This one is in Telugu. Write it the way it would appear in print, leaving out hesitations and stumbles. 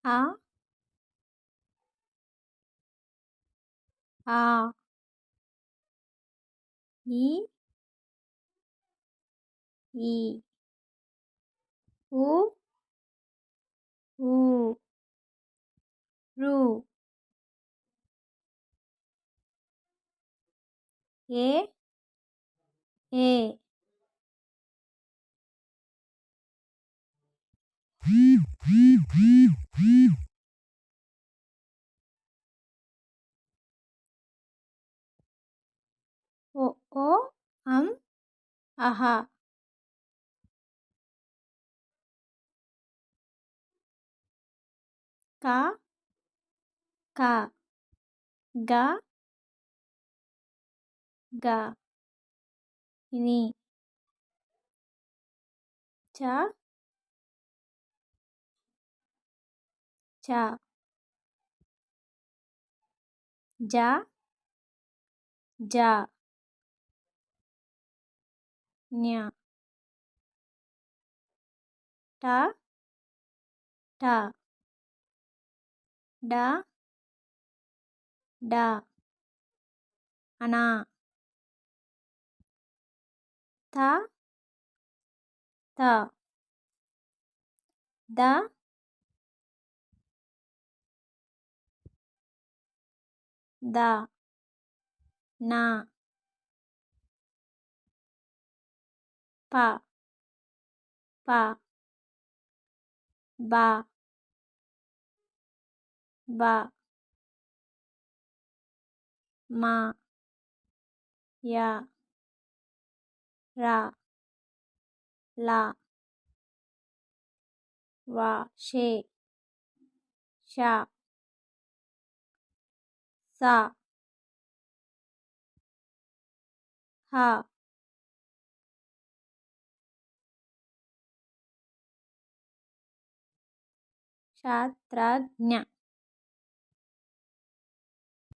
ఆ ఆ ఈ ఈ ఉ ఊ రు ఏ ఏ ఓ ఓ అం అహ క క గ గ ని చ చ జ జ న్య ట ట డ డ అన త త ద ద న ప ప బ బ మ య ర ల వ షే ష స హ శాస్త్రజ్ఞ